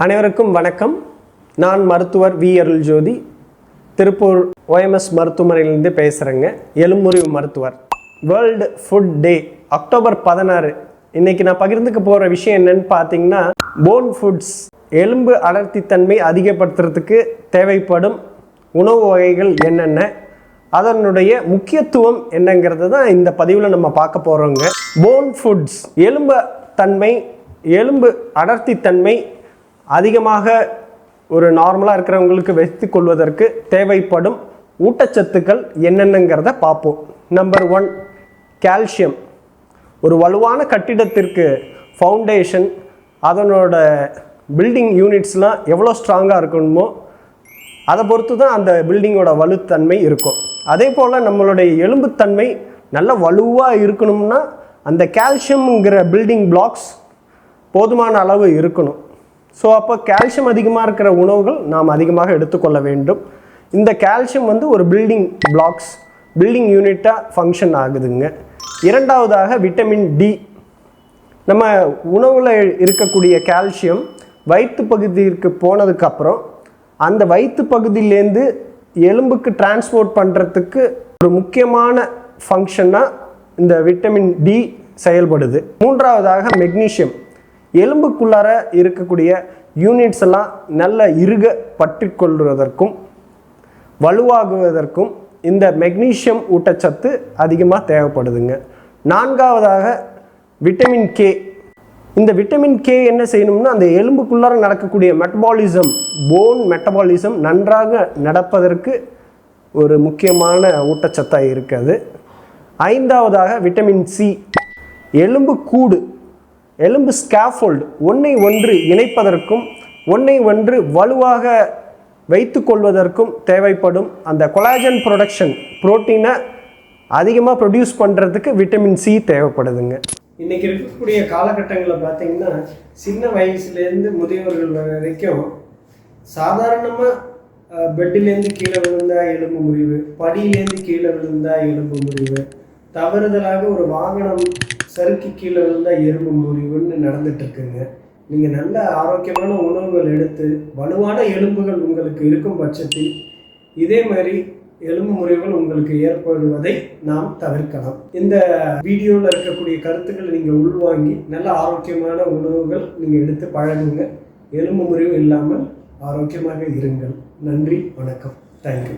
அனைவருக்கும் வணக்கம். நான் மருத்துவர் வி அருள்ஜோதி, திருப்பூர் ஓஎம்எஸ் மருத்துவமனையிலிருந்து பேசுகிறேங்க. எலும்புமுறிவு மருத்துவர். World food day October 16. இன்றைக்கி நான் பகிர்ந்துக்க போகிற விஷயம் என்னென்னு பார்த்தீங்கன்னா, போன் ஃபுட்ஸ், எலும்பு அடர்த்தித்தன்மை அதிகப்படுத்துறதுக்கு தேவைப்படும் உணவு வகைகள் என்னென்ன, அதனுடைய முக்கியத்துவம் என்னங்கிறது தான் இந்த பதிவில் நம்ம பார்க்க போகிறோங்க. போன் ஃபுட்ஸ், எலும்பு அடர்த்தித்தன்மை அதிகமாக ஒரு நார்மலாக இருக்கிறவங்களுக்கு வைத்துக்கொள்வதற்கு தேவைப்படும் ஊட்டச்சத்துக்கள் என்னென்னங்கிறத பார்ப்போம். Number 1, calcium. ஒரு வலுவான கட்டிடத்திற்கு ஃபவுண்டேஷன், அதனோட பில்டிங் யூனிட்ஸ்லாம் எவ்வளோ ஸ்ட்ராங்காக இருக்கணுமோ அதை பொறுத்து தான் அந்த பில்டிங்கோட வலுத்தன்மை இருக்கும். அதே போல் நம்மளுடைய எலும்புத்தன்மை நல்ல வலுவாக இருக்கணும்னா அந்த கால்சியம்ங்கிற பில்டிங் பிளாக்ஸ் போதுமான அளவு இருக்கணும். ஸோ அப்போ கால்சியம் அதிகமாக இருக்கிற உணவுகள் நாம் அதிகமாக எடுத்துக்கொள்ள வேண்டும். இந்த கால்சியம் ஒரு பில்டிங் பிளாக்ஸ், பில்டிங் யூனிட்டாக ஃபங்க்ஷன் ஆகுதுங்க. இரண்டாவதாக விட்டமின் டி. நம்ம உணவில் இருக்கக்கூடிய கால்சியம் வயிற்று பகுதிக்கு போனதுக்கப்புறம் அந்த வயிற்று பகுதியிலேருந்து எலும்புக்கு டிரான்ஸ்போர்ட் பண்ணுறதுக்கு ஒரு முக்கியமான ஃபங்க்ஷனாக இந்த விட்டமின் டி செயல்படுது. மூன்றாவதாக மெக்னீஷியம். எலும்புக்குள்ளார இருக்கக்கூடிய யூனிட்ஸ் எல்லாம் நல்ல இறுக பற்றி கொள்வதற்கும் வலுவாகுவதற்கும் இந்த மெக்னீஷியம் ஊட்டச்சத்து அதிகமாக தேவைப்படுதுங்க. நான்காவதாக விட்டமின் கே. இந்த விட்டமின் கே என்ன செய்யணும்னா, அந்த எலும்புக்குள்ளார நடக்கக்கூடிய மெட்டபாலிசம், போன் மெட்டபாலிசம் நன்றாக நடப்பதற்கு ஒரு முக்கியமான ஊட்டச்சத்தாக இருக்குது. ஐந்தாவதாக விட்டமின் சி. எலும்பு கூடு, எலும்பு ஸ்கேஃபோல்டு ஒன்றை ஒன்று இணைப்பதற்கும் ஒன்றை ஒன்று வலுவாக வைத்து கொள்வதற்கும் தேவைப்படும் அந்த கொலாஜன் ப்ரொடக்ஷன், புரோட்டீனை அதிகமாக ப்ரொடியூஸ் பண்ணுறதுக்கு விட்டமின் சி தேவைப்படுதுங்க. இன்றைக்கி இருக்கக்கூடிய காலகட்டங்களில் பார்த்திங்கன்னா, சின்ன வயசுலேருந்து முதியவர்கள் வரைக்கும் சாதாரணமாக பெட்டிலேருந்து கீழே விழுந்தால் எலும்பு முறிவு, படியிலேருந்து கீழே விழுந்தால் எலும்பு முறிவு, தவறுதலாக ஒரு வாகனம் சறுக்கி கீழே விழுந்தால் எலும்பு முறிவுன்னு நடந்துட்டுருக்குங்க. நீங்கள் நல்ல ஆரோக்கியமான உணவுகள் எடுத்து வலுவான எலும்புகள் உங்களுக்கு இருக்கும் பட்சத்தில் இதே மாதிரி எலும்பு முறிவுகள் உங்களுக்கு ஏற்படுவதை நாம் தவிர்க்கலாம். இந்த வீடியோவில் இருக்கக்கூடிய கருத்துக்களை நீங்கள் உள்வாங்கி நல்ல ஆரோக்கியமான உணவுகள் நீங்கள் எடுத்து பழகுங்க. எலும்பு முறிவு இல்லாமல் ஆரோக்கியமாக இருங்கள். நன்றி, வணக்கம், தேங்க்யூ.